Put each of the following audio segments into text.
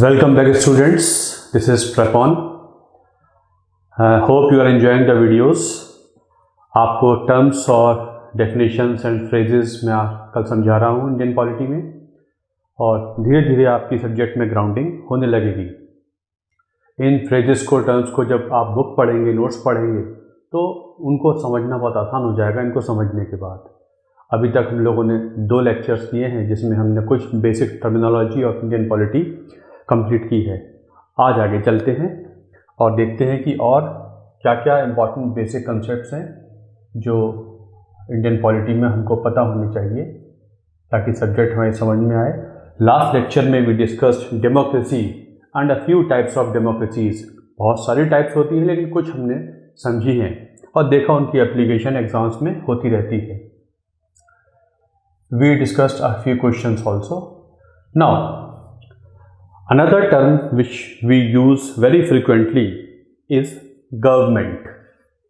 Welcome back students, this is Prapon. Hope you are enjoying the videos. आपको terms और definitions and phrases मैं कल समझा रहा हूँ इंडियन पॉलिटी में, और धीरे धीरे आपकी सब्जेक्ट में ग्राउंडिंग होने लगेगी। इन फ्रेजेस को, टर्म्स को जब आप बुक पढ़ेंगे, नोट्स पढ़ेंगे, तो उनको समझना बहुत आसान हो जाएगा इनको समझने के बाद। अभी तक हम लोगों ने 2 लेक्चर्स किए हैं जिसमें हमने कुछ basic terminology of Indian polity complete की है। आज आगे चलते हैं और देखते हैं कि और क्या क्या इम्पॉर्टेंट बेसिक कंसेप्ट्स हैं जो इंडियन पॉलिटी में हमको पता होने चाहिए ताकि सब्जेक्ट हमें समझ में आए। लास्ट लेक्चर में we discussed democracy and a few types of democracies. बहुत सारी टाइप्स होती हैं लेकिन कुछ हमने समझी हैं और देखा उनकी एप्लीकेशन एग्जाम्स में होती रहती है। We discussed a few questions also. Now another term which we use very frequently is government।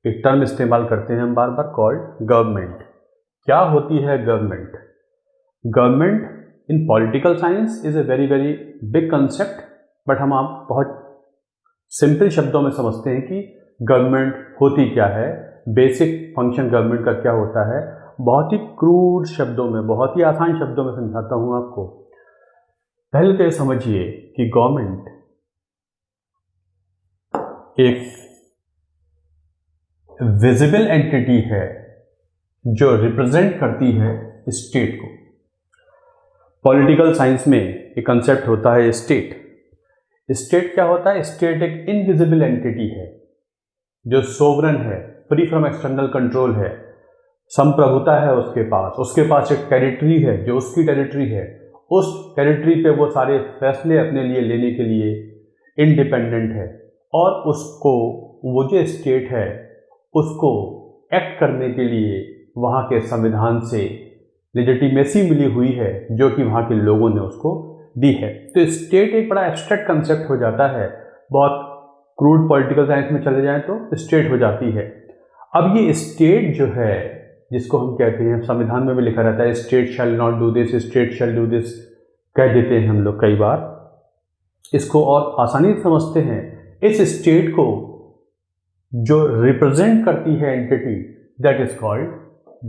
एक टर्म इस्तेमाल करते हैं हम बार बार, कॉल्ड गवर्नमेंट। क्या होती है government? Government in political science is a very very big concept, but हम आप बहुत सिंपल शब्दों में समझते हैं कि गवर्नमेंट होती क्या है, बेसिक फंक्शन गवर्नमेंट का क्या होता है। बहुत ही क्रूड शब्दों में, बहुत ही आसान शब्दों में समझाता हूँ आपको। पहले तो ये समझिए कि गवर्नमेंट एक विजिबल एंटिटी है जो रिप्रेजेंट करती है स्टेट को। पॉलिटिकल साइंस में एक कंसेप्ट होता है स्टेट। स्टेट क्या होता है? स्टेट एक इनविजिबल एंटिटी है जो सोवरन है, फ्री फ्रॉम एक्सटर्नल कंट्रोल है, संप्रभुता है उसके पास एक टेरिटरी है जो उसकी टेरिटरी है। उस टेरिटरी पे वो सारे फैसले अपने लिए लेने के लिए इंडिपेंडेंट है, और उसको, वो जो स्टेट है, उसको एक्ट करने के लिए वहाँ के संविधान से लेजिटिमेसी मिली हुई है जो कि वहाँ के लोगों ने उसको दी है। तो स्टेट एक बड़ा एब्स्ट्रैक्ट कंसेप्ट हो जाता है। बहुत क्रूड पॉलिटिकल साइंस में चले जाएं तो स्टेट हो जाती है। अब ये स्टेट जो है, जिसको हम कहते हैं, संविधान में भी लिखा रहता है state shall not do this, state shall do this, कह देते हैं हम लोग कई बार। इसको और आसानी से समझते हैं। इस स्टेट को जो रिप्रेजेंट करती है entity, that is called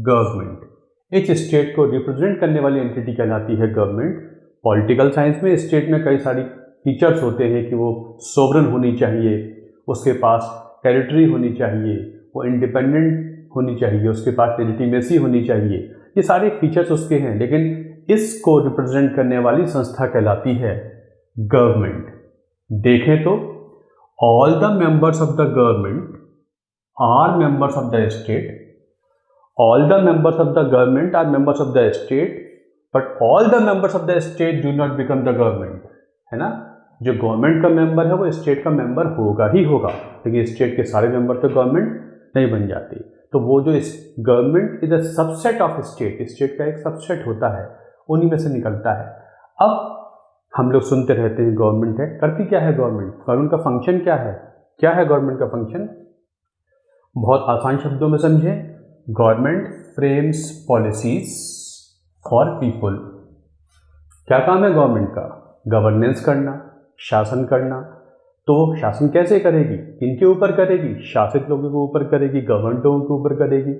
government. इस स्टेट को रिप्रेजेंट करने वाली एंटिटी कहलाती है गवर्नमेंट। पॉलिटिकल साइंस में स्टेट में कई सारी फीचर्स होते हैं कि वो सोवरन होनी चाहिए, उसके पास टेरिटरी होनी चाहिए, वो इंडिपेंडेंट होनी चाहिए, उसके पास लेजिटिमेसी होनी चाहिए। ये सारे फीचर्स उसके हैं, लेकिन इसको रिप्रेजेंट करने वाली संस्था कहलाती है गवर्नमेंट। देखें तो all the members of the government are members of the state, all the members of the government are members of the state, but all the members of the state do not become the government. है ना? जो government का member है वो state का member होगा ही होगा, लेकिन स्टेट के सारे मेंबर तो गवर्नमेंट नहीं बन जाती। तो वो जो government is a subset of state, state का एक सबसेट होता है, उन्हीं में से निकलता है। अब हम लोग सुनते रहते हैं गवर्नमेंट है, करती क्या है गवर्नमेंट? गवर्नमेंट का फंक्शन क्या है? क्या है गवर्नमेंट का फंक्शन? बहुत आसान शब्दों में समझें, government frames policies for people. क्या काम है गवर्नमेंट का? गवर्नेंस करना, शासन करना। तो शासन कैसे करेगी? किनके ऊपर करेगी? शासित लोगों के ऊपर करेगी, गवर्नमेंट लोगों के ऊपर करेगी।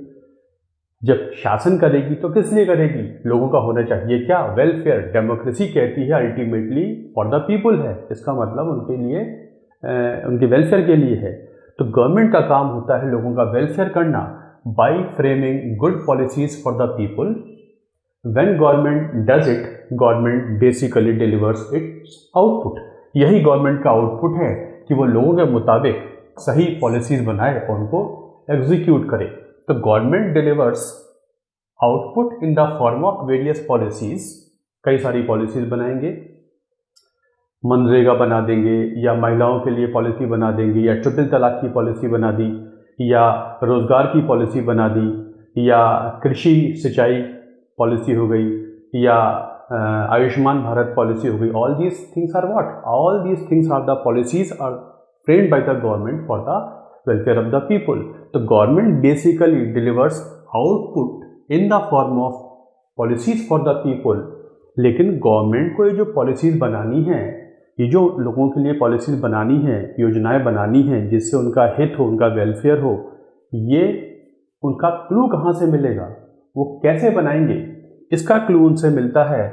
जब शासन करेगी तो किस लिए करेगी? लोगों का होना चाहिए क्या? वेलफेयर। डेमोक्रेसी कहती है अल्टीमेटली फॉर द पीपल है, इसका मतलब उनके लिए, उनके वेलफेयर के लिए है। तो गवर्नमेंट का काम होता है लोगों का वेलफेयर करना by framing good policies for the people. When government does it, government basically delivers its output. यही गवर्नमेंट का आउटपुट है कि वो लोगों के मुताबिक सही पॉलिसीज बनाए और उनको एग्जीक्यूट करे। तो government delivers output in the form of various policies. कई सारी पॉलिसीज बनाएंगे, मनरेगा बना देंगे, या महिलाओं के लिए पॉलिसी बना देंगे, या ट्रिपल तलाक की पॉलिसी बना दी, या रोजगार की पॉलिसी बना दी, या कृषि सिंचाई पॉलिसी हो गई, या आयुष्मान भारत पॉलिसी हो गई। All these things are what? All these things are the policies are framed by the government for the welfare of the people. तो government basically delivers output in the form of policies for the people. लेकिन government को ये जो policies बनानी है, ये जो लोगों के लिए पॉलिसीज बनानी है, योजनाएं बनानी हैं जिससे उनका हित हो, उनका वेलफेयर हो, ये उनका क्लू कहाँ से मिलेगा, वो कैसे बनाएंगे? इसका क्लू उनसे मिलता है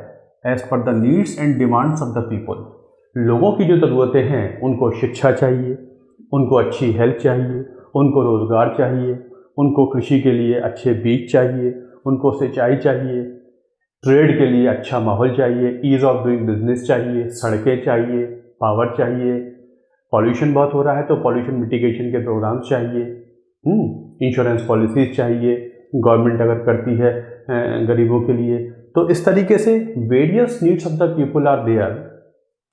as per the needs and demands of the people. लोगों की जो ज़रूरतें हैं, उनको शिक्षा चाहिए, उनको अच्छी हेल्थ चाहिए, उनको रोज़गार चाहिए, उनको कृषि के लिए अच्छे बीज चाहिए, उनको सिंचाई चाहिए, ट्रेड के लिए अच्छा माहौल चाहिए, ईज़ ऑफ डूइंग बिजनेस चाहिए, सड़कें चाहिए, पावर चाहिए, पॉल्यूशन बहुत हो रहा है तो पॉल्यूशन मिटिगेशन के प्रोग्राम्स चाहिए, इंश्योरेंस पॉलिसीज चाहिए, गवर्नमेंट अगर करती है गरीबों के लिए। तो इस तरीके से various needs of the people are there.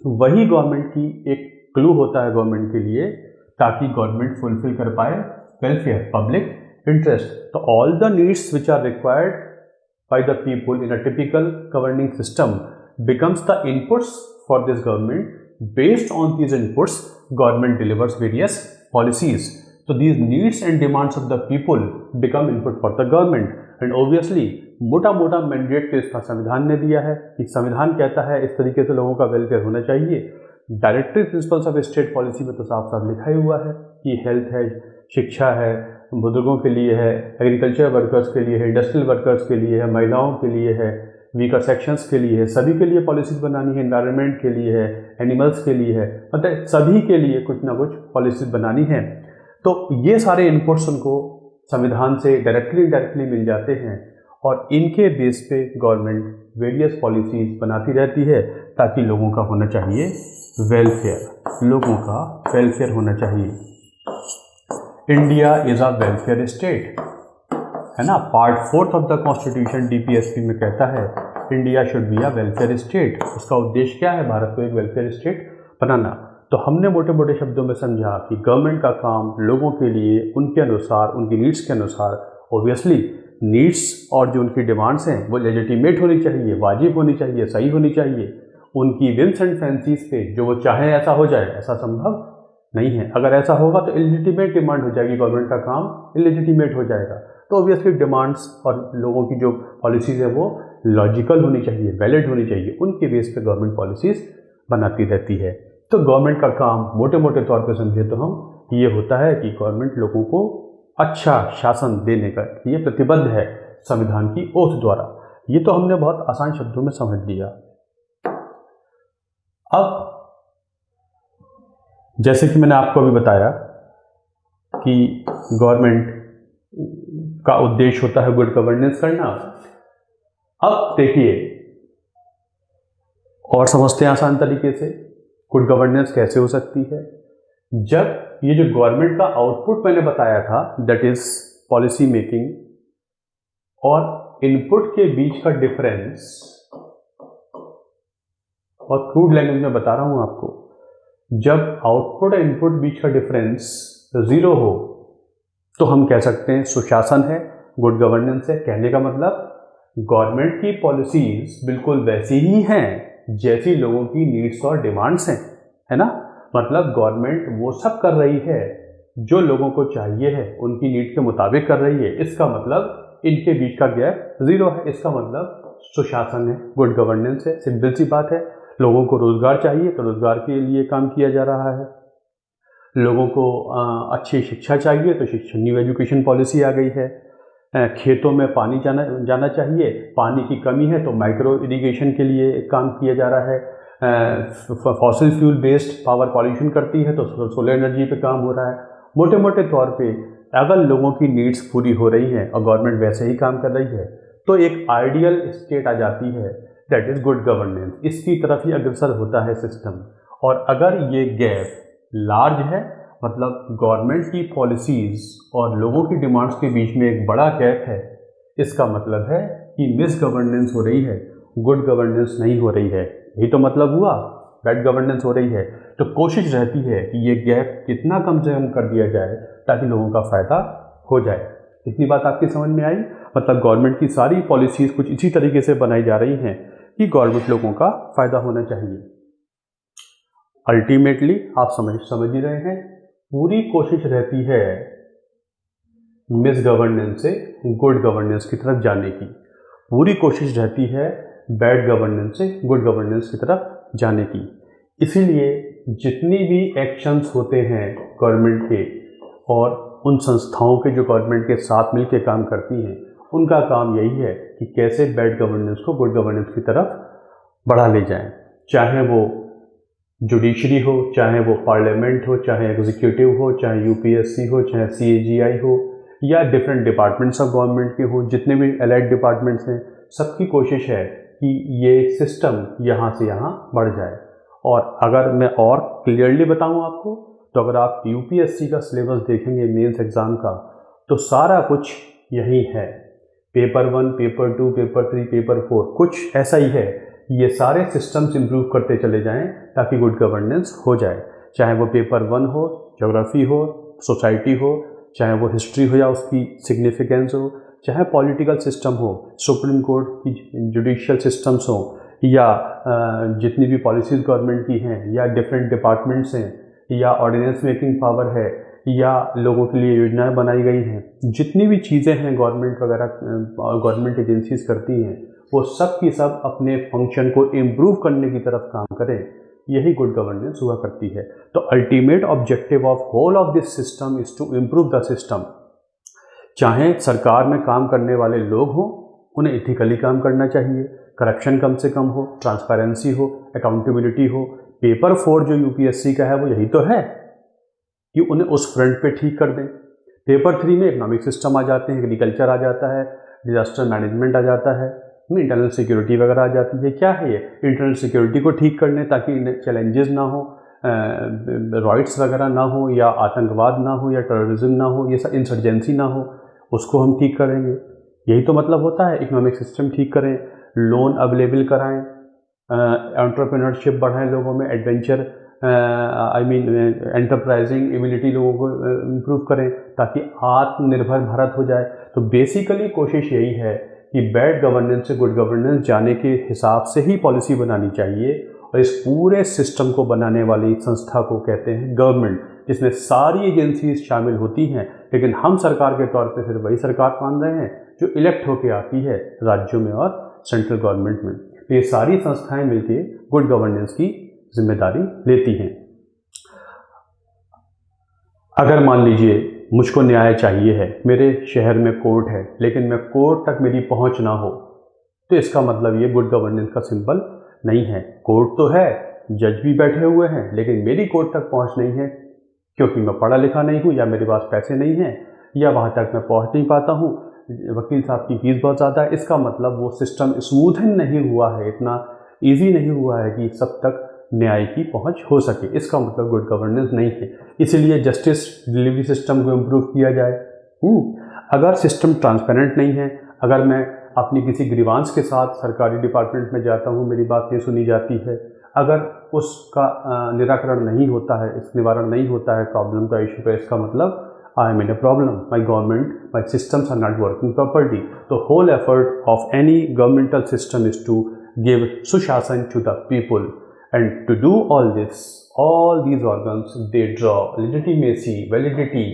वही गवर्नमेंट की एक क्लू होता है गवर्नमेंट के लिए, ताकि गवर्नमेंट फुलफिल कर पाए वेलफेयर, पब्लिक इंटरेस्ट। तो all the needs which are required by the people in a typical governing system becomes the inputs for this government. Based on these inputs, government delivers various policies. So these needs and demands of the people become input for the government. And obviously, मोटा mandate तो इसका संविधान ने दिया है कि संविधान कहता है इस तरीके से लोगों का वेलफेयर होना चाहिए। Directive principles of state policy में तो साफ साफ लिखा ही हुआ है कि हेल्थ है, शिक्षा है, बुजुर्गों के लिए है, एग्रीकल्चर वर्कर्स के लिए है, इंडस्ट्रियल वर्कर्स के लिए है, महिलाओं के लिए है, वीकर सेक्शंस के लिए है, सभी के लिए पॉलिसीज बनानी है, एनवायरनमेंट के लिए है, एनिमल्स के लिए है, मतलब सभी के लिए कुछ ना कुछ पॉलिसीज बनानी है। तो ये सारे इनपुट्स उनको संविधान से डायरेक्टली इनडायरेक्टली मिल जाते हैं और इनके बेस पे गवर्नमेंट वेरियस पॉलिसीज बनाती रहती है ताकि लोगों का होना चाहिए वेलफेयर, लोगों का वेलफेयर होना चाहिए। India is a welfare state, है ना। Part 4 of the constitution DPSP में कहता है India should be a welfare state. उसका उद्देश्य क्या है? भारत को एक वेलफेयर स्टेट बनाना। तो हमने मोटे मोटे शब्दों में समझा कि गवर्नमेंट का काम लोगों के लिए उनके अनुसार, उनकी नीड्स के अनुसार, ओबियसली नीड्स और जो उनकी डिमांड्स हैं वो लेजिटिमेट होनी चाहिए, वाजिब होनी चाहिए, सही होनी चाहिए। उनकी विल्स एंड फैंसीज पे जो वो चाहें ऐसा हो जाए, ऐसा संभव नहीं है। अगर ऐसा होगा तो इलेजिटिमेट डिमांड हो जाएगी, गवर्नमेंट का काम इलेजिटिमेट हो जाएगा। तो ऑब्वियसली डिमांड्स और लोगों की जो पॉलिसीज़ है वो लॉजिकल होनी चाहिए, वैलिड होनी चाहिए। उनके बेस पे गवर्नमेंट पॉलिसीज़ बनाती रहती है। तो गवर्नमेंट का काम मोटे मोटे तौर पे समझे तो हम ये होता है कि गवर्नमेंट लोगों को अच्छा शासन देने का ये प्रतिबद्ध है संविधान की ओथ द्वारा। ये तो हमने बहुत आसान शब्दों में समझ लिया। अब जैसे कि मैंने आपको अभी बताया कि गवर्नमेंट का उद्देश्य होता है गुड गवर्नेंस करना। अब देखिए और समझते हैं आसान तरीके से गुड गवर्नेंस कैसे हो सकती है। जब ये जो गवर्नमेंट का आउटपुट मैंने बताया था, दैट इज पॉलिसी मेकिंग, और इनपुट के बीच का डिफरेंस, और क्रूड लैंग्वेज में बता रहा हूं आपको, जब आउटपुट और इनपुट बीच का डिफरेंस 0 हो तो हम कह सकते हैं सुशासन है, गुड गवर्नेंस है। कहने का मतलब गवर्नमेंट की पॉलिसीज बिल्कुल वैसी ही हैं जैसी लोगों की नीड्स और डिमांड्स हैं, है ना। मतलब गवर्नमेंट वो सब कर रही है जो लोगों को चाहिए है, उनकी नीड के मुताबिक कर रही है। इसका मतलब इनके बीच का गैप 0 है। इसका मतलब सुशासन है, गुड गवर्नेंस है। सिंपल सी बात है। लोगों को रोजगार चाहिए तो रोजगार के लिए काम किया जा रहा है। लोगों को अच्छी शिक्षा चाहिए तो शिक्षा, न्यू एजुकेशन पॉलिसी आ गई है। खेतों में पानी जाना चाहिए, पानी की कमी है तो माइक्रो इरिगेशन के लिए काम किया जा रहा है। Fossil fuel based power pollution करती है तो सोलर एनर्जी पे काम हो रहा है। मोटे मोटे तौर पे अगर लोगों की नीड्स पूरी हो रही हैं और गवर्नमेंट वैसे ही काम कर रही है तो एक आइडियल स्टेट आ जाती है, दैट इज गुड गवर्नेंस। इसकी तरफ ही अग्रसर होता है सिस्टम। और अगर ये गैप लार्ज है, मतलब गवर्नमेंट की पॉलिसीज और लोगों की डिमांड्स के बीच में एक बड़ा गैप है, इसका मतलब है कि मिस गवर्नेंस हो रही है, गुड गवर्नेंस नहीं हो रही है। यही तो मतलब हुआ, बैड गवर्नेंस हो रही है। तो कोशिश रहती है कि ये गैप कितना कम से कम कर दिया जाए ताकि लोगों का फ़ायदा हो जाए। इतनी बात आपकी समझ में आई? मतलब गवर्नमेंट की सारी पॉलिसीज़ कुछ इसी तरीके से बनाई जा रही हैं कि गवर्नमेंट लोगों का फ़ायदा होना चाहिए। अल्टीमेटली आप समझ ही रहे हैं, पूरी कोशिश रहती है मिस गवर्नेंस से गुड गवर्नेंस की तरफ जाने की। पूरी कोशिश रहती है बैड गवर्नेंस से गुड गवर्नेंस की तरफ जाने की। इसीलिए जितनी भी एक्शंस होते हैं गवर्नमेंट के और उन संस्थाओं के जो गवर्नमेंट के साथ मिलकर काम करती हैं, उनका काम यही है कि कैसे बैड गवर्नेंस को गुड गवर्नेंस की तरफ बढ़ा ले जाएं। चाहे वो जुडिशरी हो, चाहे वो पार्लियामेंट हो, चाहे एग्जीक्यूटिव हो, चाहे यूपीएससी हो, चाहे सीएजीआई हो, या डिफरेंट डिपार्टमेंट्स ऑफ गवर्नमेंट के हों, जितने भी एलाइड डिपार्टमेंट्स हैं, सबकी कोशिश है कि ये सिस्टम यहाँ से यहाँ बढ़ जाए। और अगर मैं और क्लियरली बताऊँ आपको, तो अगर आप यूपीएससी का सिलेबस देखेंगे मेंस एग्ज़ाम का, तो सारा कुछ यही है। पेपर 1, पेपर 2, पेपर 3, पेपर 4 कुछ ऐसा ही है। ये सारे सिस्टम्स इम्प्रूव करते चले जाएं ताकि गुड गवर्नेंस हो जाए। चाहे वो पेपर 1 हो, ज्योग्राफी हो, सोसाइटी हो, चाहे वो हिस्ट्री हो या उसकी सिग्निफिकेंस हो, चाहे पॉलिटिकल सिस्टम हो, सुप्रीम कोर्ट की जुडिशियल सिस्टम्स हो, या जितनी भी पॉलिसीज़ गवर्नमेंट की हैं, या डिफरेंट डिपार्टमेंट्स हैं, या ऑर्डिनेंस मेकिंग पावर है, या लोगों के लिए योजनाएं बनाई गई हैं, जितनी भी चीज़ें हैं गवर्नमेंट वगैरह गवर्नमेंट एजेंसीज करती हैं, वो सब की सब अपने फंक्शन को इम्प्रूव करने की तरफ काम करें। यही गुड गवर्नेंस हुआ करती है। तो ultimate objective of whole of this system is to improve the system. चाहे सरकार में काम करने वाले लोग हों, उन्हें इथिकली काम करना चाहिए, करप्शन कम से कम हो, ट्रांसपेरेंसी हो, अकाउंटेबिलिटी हो। पेपर 4 जो यूपीएससी का है वो यही तो है कि उन्हें उस फ्रंट पे ठीक कर दें। पेपर 3 में इकोनॉमिक सिस्टम आ जाते हैं, एग्रीकल्चर आ जाता है, डिजास्टर मैनेजमेंट आ जाता है, इंटरनल सिक्योरिटी वगैरह आ जाती है। क्या है ये? इंटरनल सिक्योरिटी को ठीक करने, ताकि चैलेंजेस ना हो, रॉइट्स वगैरह ना हो, या आतंकवाद ना हो, या टेररिज्म ना हो, ये सब इंसर्जेंसी ना हो, उसको हम ठीक करेंगे। यही तो मतलब होता है। इकोनॉमिक सिस्टम ठीक करें, लोन अवेलेबल कराएं, एंटरप्रेन्योरशिप बढ़ाएं, लोगों में एडवेंचर एंटरप्राइजिंग एबिलिटी लोगों को इम्प्रूव करें, ताकि आत्मनिर्भर भारत हो जाए। तो बेसिकली कोशिश यही है कि बैड गवर्नेंस से गुड गवर्नेंस जाने के हिसाब से ही पॉलिसी बनानी चाहिए। और इस पूरे सिस्टम को बनाने वाली संस्था को कहते हैं गवर्नमेंट, जिसमें सारी एजेंसीज शामिल होती हैं। लेकिन हम सरकार के तौर पे सिर्फ वही सरकार मान रहे हैं जो इलेक्ट होकर आती है राज्यों में और सेंट्रल गवर्नमेंट में। तो ये सारी संस्थाएं मिलकर गुड गवर्नेंस की जिम्मेदारी लेती हैं। अगर मान लीजिए मुझको न्याय चाहिए है, मेरे शहर में कोर्ट है, लेकिन मैं कोर्ट तक मेरी पहुंच ना हो, तो इसका मतलब ये गुड गवर्नेंस का सिंबल नहीं है। कोर्ट तो है, जज भी बैठे हुए हैं, लेकिन मेरी कोर्ट तक पहुंच नहीं है, क्योंकि मैं पढ़ा लिखा नहीं हूं, या मेरे पास पैसे नहीं हैं, या वहां तक मैं पहुंच नहीं पाता हूं, वकील साहब की फीस बहुत ज़्यादा है। इसका मतलब वो सिस्टम स्मूथन नहीं हुआ है, इतना ईजी नहीं हुआ है कि सब तक न्याय की पहुंच हो सके। इसका मतलब गुड गवर्नेंस नहीं है। इसीलिए जस्टिस डिलीवरी सिस्टम को इम्प्रूव किया जाए। अगर सिस्टम ट्रांसपेरेंट नहीं है, अगर मैं अपनी किसी ग्रीवांस के साथ सरकारी डिपार्टमेंट में जाता हूँ, मेरी बात नहीं सुनी जाती है, अगर उसका निराकरण नहीं होता है, इस निवारण नहीं होता है प्रॉब्लम का, इशू का, इसका मतलब I am in a problem. My government, my systems are not working properly. The whole effort of any governmental system is to give sushasan to the people. And to do all this, all these organs, they draw legitimacy, validity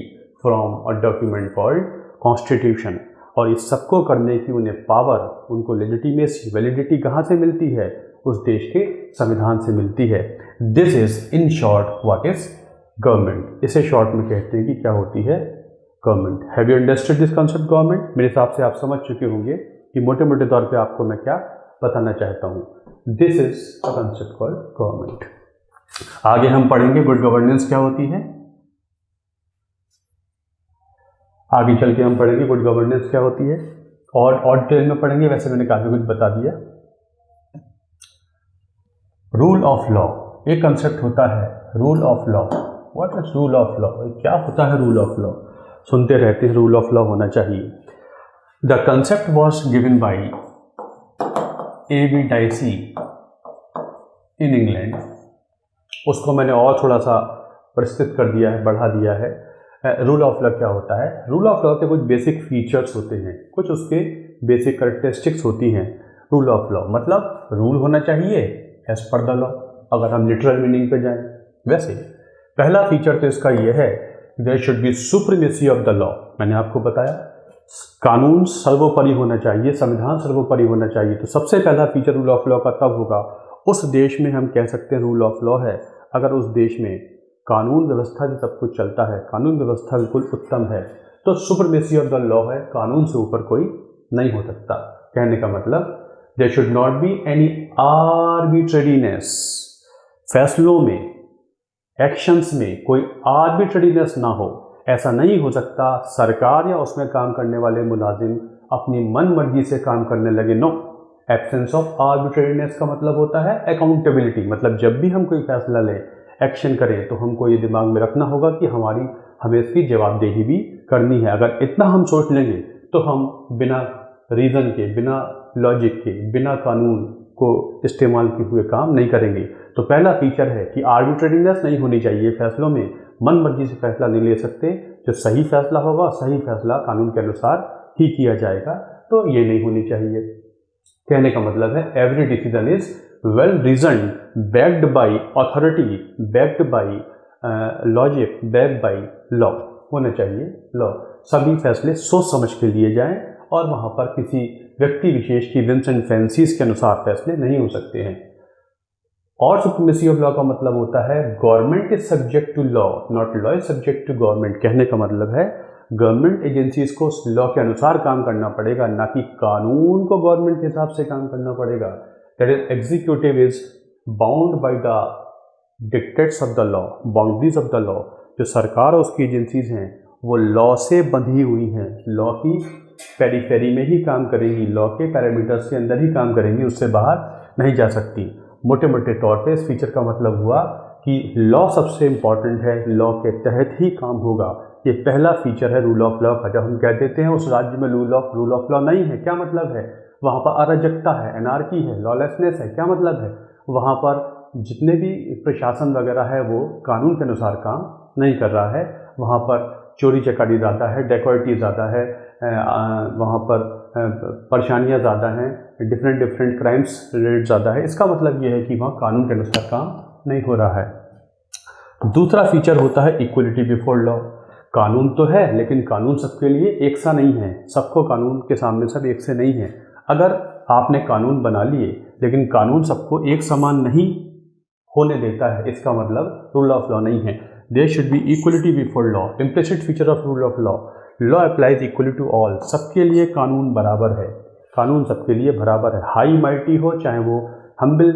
from a document called Constitution. और इस सबको करने की उन्हें power, उनको legitimacy, validity कहाँ से मिलती है? उस देश के संविधान से मिलती है। This is in short what is government. इसे शॉर्ट में कहते हैं कि क्या होती है government. Have you understood this concept government? मेरे हिसाब से आप समझ चुके होंगे कि मोटे मोटे तौर पे आपको मैं क्या बताना चाहता हूँ। This is a concept called government. आगे हम पढ़ेंगे गुड गवर्नेंस क्या होती है। आगे चल के हम पढ़ेंगे गुड गवर्नेंस क्या होती है, और डिटेल में पढ़ेंगे। वैसे मैंने काफी कुछ बता दिया। रूल ऑफ लॉ एक कंसेप्ट होता है। Rule of law, what is rule of law? क्या होता है रूल ऑफ लॉ? सुनते रहते हैं रूल ऑफ लॉ होना चाहिए। The concept was given by A.B. Dicey in England. उसको मैंने और थोड़ा सा प्रस्तुत कर दिया है, बढ़ा दिया है। रूल ऑफ लॉ क्या होता है? रूल ऑफ लॉ के कुछ बेसिक फीचर्स होते हैं, कुछ उसके बेसिक कैरेक्टरिस्टिक्स होती हैं। रूल ऑफ लॉ मतलब रूल होना चाहिए एज पर द लॉ, अगर हम लिटरल मीनिंग पे जाएं। वैसे पहला फीचर तो इसका यह है, there should be supremacy of the law. मैंने आपको बताया कानून सर्वोपरि होना चाहिए, संविधान सर्वोपरि होना चाहिए। तो सबसे पहला फीचर रूल ऑफ लॉ का तब होगा उस देश में हम कह सकते हैं रूल ऑफ लॉ है अगर उस देश में कानून व्यवस्था से सब कुछ चलता है, कानून व्यवस्था बिल्कुल उत्तम है, तो सुप्रीमेसी ऑफ द लॉ है, कानून से ऊपर कोई नहीं हो सकता। कहने का मतलब there should not be any arbitrariness, फैसलों में, एक्शंस में कोई आर्बिट्रेरीनेस ना हो। ऐसा नहीं हो सकता सरकार या उसमें काम करने वाले मुलाजिम अपनी मन मर्जी से काम करने लगे। नो, एब्सेंस ऑफ आर्बिट्रेरीनेस का मतलब होता है अकाउंटेबिलिटी। मतलब जब भी हम कोई फैसला लें, एक्शन करें, तो हमको ये दिमाग में रखना होगा कि हमें इसकी जवाबदेही भी करनी है। अगर इतना हम सोच लेंगे तो हम बिना रीज़न के, बिना लॉजिक के, बिना कानून को इस्तेमाल किए हुए काम नहीं करेंगे। तो पहला फीचर है कि आर्बिट्रेरीनेस नहीं होनी चाहिए फैसलों में, मन मर्जी से फैसला नहीं ले सकते। जो सही फैसला होगा, सही फैसला कानून के अनुसार ही किया जाएगा, तो ये नहीं होनी चाहिए। कहने का मतलब है every decision is well reasoned, backed by authority, backed by logic, backed by law होना चाहिए। लॉ, सभी फैसले सोच समझ के लिए जाएं और वहाँ पर किसी व्यक्ति विशेष की विंस एंड फैंसीज के अनुसार फैसले नहीं हो सकते हैं। और सुप्रीमेसी ऑफ लॉ का मतलब होता है government is subject to law, not law is subject to government. कहने का मतलब है गवर्नमेंट एजेंसीज को लॉ के अनुसार काम करना पड़ेगा, ना कि कानून को गवर्नमेंट के हिसाब से काम करना पड़ेगा। That is executive is bound by the dictates of the law, boundaries of the law. जो सरकार और उसकी एजेंसीज हैं वो लॉ से बंधी हुई हैं, लॉ की पेरीफेरी में ही काम करेंगी, लॉ के पैरामीटर्स के अंदर ही काम करेंगी, उससे बाहर नहीं जा सकती। मोटे मोटे तौर पे इस फीचर का मतलब हुआ कि लॉ सबसे इम्पॉर्टेंट है, लॉ के तहत ही काम होगा। ये पहला फीचर है रूल ऑफ लॉ का। जब हम कह देते हैं उस राज्य में रूल ऑफ लॉ नहीं है, क्या मतलब है? वहाँ पर अराजकता है, एनार्की है, लॉलेसनेस है। क्या मतलब है? वहाँ पर जितने भी प्रशासन वगैरह है वो कानून के अनुसार काम नहीं कर रहा है। वहाँ पर चोरी चकारी ज़्यादा है, डेकोइटी ज़्यादा है, वहाँ पर परेशानियाँ ज़्यादा हैं, डिफरेंट क्राइम्स रेट ज़्यादा है। इसका मतलब ये है कि वहाँ कानून के अनुसार काम नहीं हो रहा है। दूसरा फीचर होता है इक्वलिटी बिफोर लॉ। कानून तो है लेकिन कानून सबके लिए एक सा नहीं है, सबको कानून के सामने सब एक से नहीं है। अगर आपने कानून बना लिए लेकिन कानून सबको एक समान नहीं होने देता है, इसका मतलब रूल ऑफ लॉ नहीं है। There should be equality before law, implicit feature of rule of law. Law applies equally to all, सबके लिए कानून बराबर है, कानून सबके लिए बराबर है। हाई माइटी हो चाहे वो हम्बल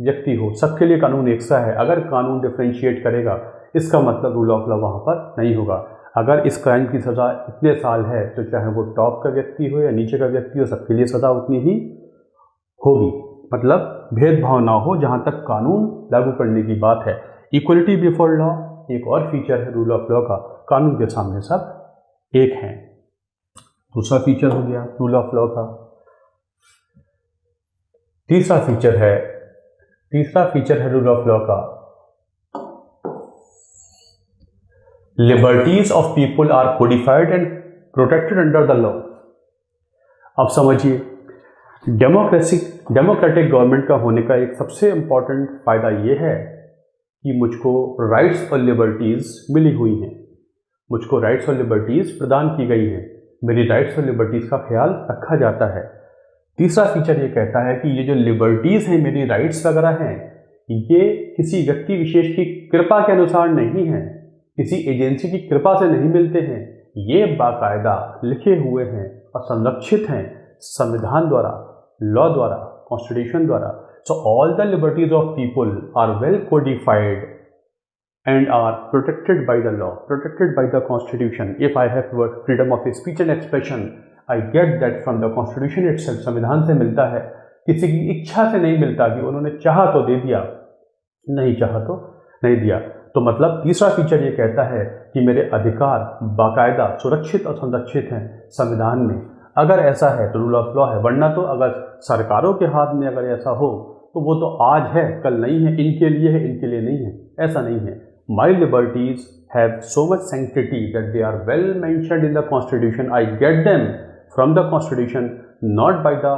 व्यक्ति हो, सबके लिए कानून एक सा है। अगर कानून डिफ्रेंशिएट करेगा इसका मतलब रूल ऑफ लॉ वहाँ पर नहीं होगा। अगर इस क्राइम की सज़ा इतने साल है तो चाहे वो टॉप का व्यक्ति हो या नीचे का व्यक्ति हो, सबके लिए सज़ा उतनी ही होगी। मतलब भेदभाव ना हो जहाँ तक कानून लागू करने की बात है। इक्वलिटी बिफोर लॉ एक और फीचर है रूल ऑफ लॉ का, कानून के सामने सब एक हैं। दूसरा फीचर हो गया रूल ऑफ लॉ का। तीसरा फीचर है रूल ऑफ लॉ का, liberties of people are codified and protected under the law. अब समझिए, डेमोक्रेटिक गवर्नमेंट का होने का एक सबसे इंपॉर्टेंट फायदा ये है कि मुझको राइट्स और लिबर्टीज मिली हुई हैं, मुझको राइट्स और लिबर्टीज प्रदान की गई हैं, मेरी राइट्स और लिबर्टीज का ख्याल रखा जाता है। तीसरा फीचर ये कहता है कि ये जो लिबर्टीज हैं, मेरी राइट्स वगैरह हैं, ये किसी व्यक्ति विशेष की कृपा के अनुसार नहीं है, किसी एजेंसी की कृपा से नहीं मिलते हैं, ये बाकायदा लिखे हुए हैं और संरक्षित हैं संविधान द्वारा, लॉ द्वारा, कॉन्स्टिट्यूशन द्वारा। So all the liberties of people are well codified and are protected by the law, protected by the constitution. If I have freedom of speech and expression, I get that from the constitution itself. संविधान से मिलता है, किसी की इच्छा से नहीं मिलता कि उन्होंने चाहा तो दे दिया, नहीं चाहा तो नहीं दिया। तो मतलब तीसरा फीचर ये कहता है कि मेरे अधिकार बाकायदा सुरक्षित और संरक्षित हैं संविधान में। अगर ऐसा है तो रूल ऑफ लॉ है, वरना तो अगर सरकारों के हाथ में अगर ऐसा हो तो वो तो आज है कल नहीं है, इनके लिए है इनके लिए नहीं है, ऐसा नहीं है। My liberties have so much sanctity that they are well mentioned in the Constitution. I get them from the Constitution, not by the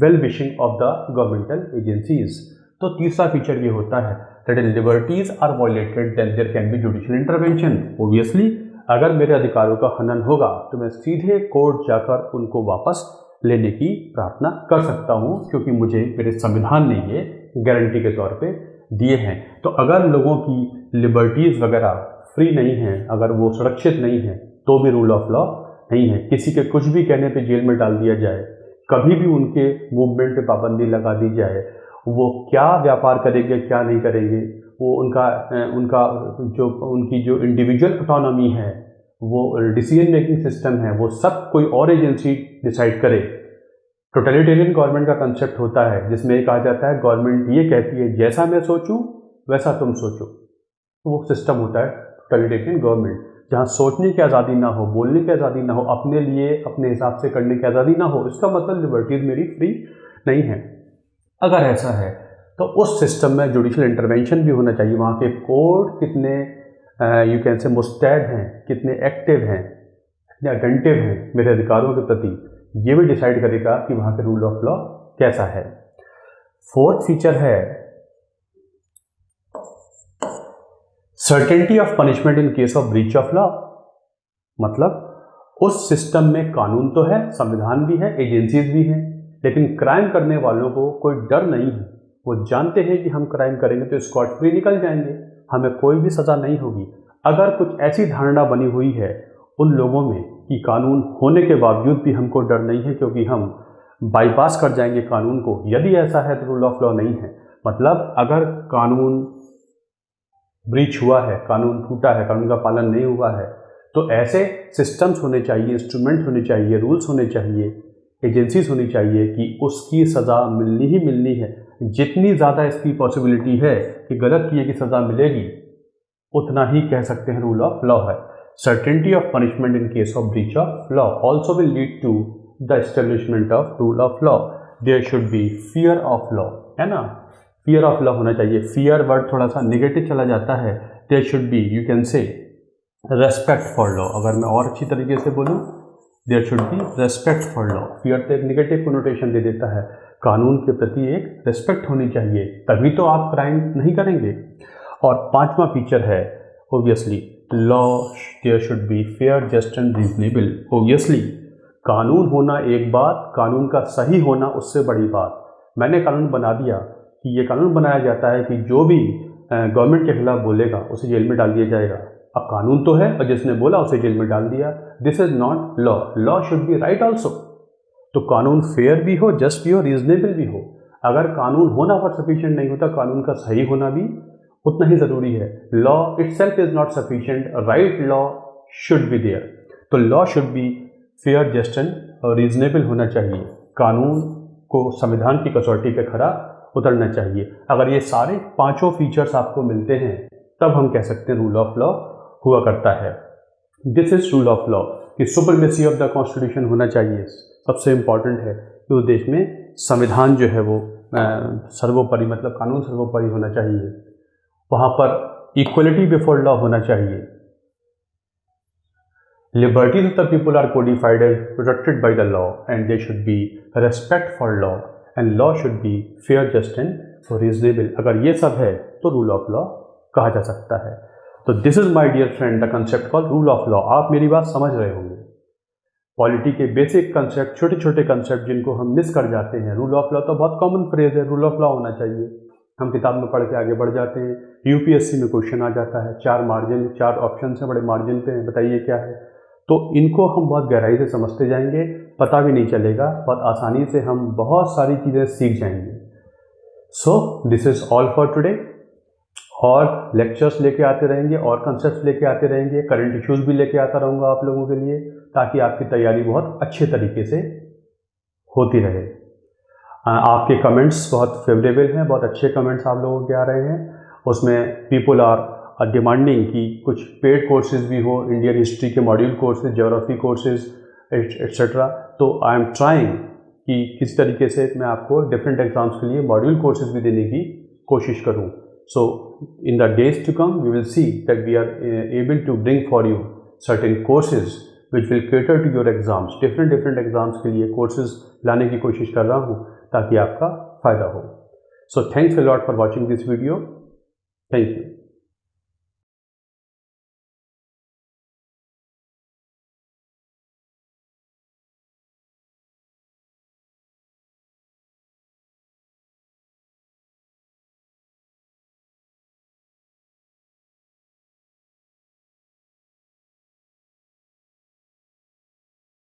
well-wishing of the governmental agencies. तो तीसरा फीचर ये होता है that if liberties are violated, then there can be judicial intervention. Obviously, अगर मेरे अधिकारों का हनन होगा तो मैं सीधे कोर्ट जाकर उनको वापस लेने की प्रार्थना कर सकता हूँ, क्योंकि मुझे मेरे संविधान ने ये गारंटी के तौर पे दिए हैं। तो अगर लोगों की लिबर्टीज़ वगैरह फ्री नहीं हैं, अगर वो सुरक्षित नहीं हैं, तो भी रूल ऑफ लॉ नहीं है। किसी के कुछ भी कहने पे जेल में डाल दिया जाए, कभी भी उनके मूवमेंट पे पाबंदी लगा दी जाए, वो क्या व्यापार करेंगे क्या नहीं करेंगे, वो उनकी जो इंडिविजुअल ऑटोनॉमी है, वो डिसीजन मेकिंग सिस्टम है, वो सब कोई और एजेंसी डिसाइड करे। टोटलिटेरियन गवर्नमेंट का कंसेप्ट होता है जिसमें ये कहा जाता है गवर्नमेंट ये कहती है जैसा मैं सोचूं वैसा तुम सोचो। तो वो सिस्टम होता है टोटलिटेरियन गवर्नमेंट, जहाँ सोचने की आज़ादी ना हो, बोलने की आज़ादी ना हो, अपने लिए अपने हिसाब से करने की आज़ादी ना हो। इसका मतलब लिबर्टीज मेरी फ्री नहीं है। अगर ऐसा है तो उस सिस्टम में जुडिशियल इंटरवेंशन भी होना चाहिए। वहाँ के कोर्ट कितने यू कैन से मुस्तैद हैं, कितने एक्टिव हैं, कितने अटेंटिव हैं मेरे अधिकारों के प्रति, ये भी डिसाइड करेगा कि वहाँ के रूल ऑफ लॉ कैसा है। फोर्थ फीचर है certainty of punishment in case of breach of law. मतलब उस सिस्टम में कानून तो है, संविधान भी है, एजेंसीज भी हैं, लेकिन क्राइम करने वालों को कोई डर नहीं है। वो जानते हैं कि हम क्राइम करेंगे तो स्कॉट फ्री निकल जाएंगे, हमें कोई भी सज़ा नहीं होगी। अगर कुछ ऐसी धारणा बनी हुई है उन लोगों में कि कानून होने के बावजूद भी हमको डर नहीं है क्योंकि हम बाईपास कर जाएंगे कानून को, यदि ऐसा है तो रूल ऑफ लॉ नहीं है। मतलब अगर कानून ब्रीच हुआ है, कानून टूटा है, कानून का पालन नहीं हुआ है, तो ऐसे सिस्टम्स होने चाहिए, इंस्ट्रूमेंट होने चाहिए, रूल्स होने चाहिए, एजेंसीज होनी चाहिए कि उसकी सज़ा मिलनी ही मिलनी है। जितनी ज़्यादा इसकी पॉसिबिलिटी है कि गलत किए की सज़ा मिलेगी, उतना ही कह सकते हैं रूल ऑफ लॉ है। Certainty of punishment in case of breach of law also will lead to the establishment of rule of law. There should be fear of law, है ना, फियर ऑफ लॉ होना चाहिए। Fear word थोड़ा सा negative चला जाता है। There should be you can say respect for law. अगर मैं और अच्छी तरीके से बोलूँ, there should be respect for law. Fear तो एक निगेटिव कोनोटेशन दे देता है, कानून के प्रति एक रेस्पेक्ट होनी चाहिए, तभी तो आप क्राइम नहीं करेंगे। और पांचवा फीचर है obviously law there should be fair, just and reasonable. Obviously कानून होना एक बात, कानून का सही होना उससे बड़ी बात। मैंने कानून बना दिया कि ये कानून बनाया जाता है कि जो भी गवर्नमेंट के खिलाफ बोलेगा उसे जेल में डाल दिया जाएगा। अब कानून तो है और जिसने बोला उसे जेल में डाल दिया। This is not law. Law should B right also. तो कानून फेयर भी हो, जस्ट भी हो, रीजनेबल भी हो। अगर कानून होना पर सफिशिएंट नहीं होता, कानून का सही होना भी उतना ही ज़रूरी है। Law itself is not sufficient, right law should be there. तो law should be fair, just and reasonable होना चाहिए। कानून को संविधान की कसौटी पे खरा उतरना चाहिए। अगर ये सारे पांचों फीचर्स आपको मिलते हैं तब हम कह सकते हैं रूल ऑफ लॉ हुआ करता है। This is rule of law कि सुपरमेसी ऑफ द कॉन्स्टिट्यूशन होना चाहिए। सबसे इम्पॉर्टेंट है कि उस देश में संविधान जो है वो सर्वोपरि, मतलब कानून सर्वोपरि होना चाहिए। वहाँ पर इक्वलिटी बिफोर लॉ होना चाहिए। Liberties of the people are codified and protected by the law, and there should be respect for law, and law should be fair, just and reasonable. अगर ये सब है तो रूल ऑफ लॉ कहा जा सकता है। तो this is my dear friend the concept called rule of law. आप मेरी बात समझ रहे होंगे। पॉलिटी के बेसिक कंसेप्ट, छोटे छोटे कंसेप्ट जिनको हम मिस कर जाते हैं। रूल ऑफ लॉ तो बहुत कॉमन फ्रेज है, रूल ऑफ लॉ होना चाहिए। हम किताब में पढ़ के आगे बढ़ जाते हैं। यूपीएससी में क्वेश्चन आ जाता है, 4 ऑप्शन से बड़े मार्जिन पे हैं, बताइए क्या है। तो इनको हम बहुत गहराई से समझते जाएंगे, पता भी नहीं चलेगा, बहुत आसानी से हम बहुत सारी चीज़ें सीख जाएंगे। So this is all for today. और लेक्चर्स लेके आते रहेंगे और कंसेप्ट लेके आते रहेंगे, करंट इश्यूज भी लेके आता रहूँगा आप लोगों के लिए, ताकि आपकी तैयारी बहुत अच्छे तरीके से होती रहे। आपके कमेंट्स बहुत फेवरेबल हैं, बहुत अच्छे कमेंट्स आप लोगों के आ रहे हैं। उसमें पीपल आर डिमांडिंग कि कुछ पेड कोर्सेज भी हो, इंडियन हिस्ट्री के module courses, geography courses etcetera. तो आई एम ट्राइंग कि किस तरीके से मैं आपको डिफरेंट एग्जाम्स के लिए मॉड्यूल कोर्सेज भी देने की कोशिश करूं। So in the days to come we will see that we are able to bring for you certain courses which will cater to your exams. Different exams के लिए courses लाने की कोशिश कर रहा हूँ ताकि आपका फ़ायदा हो। So thanks a lot for watching this video. Thank you.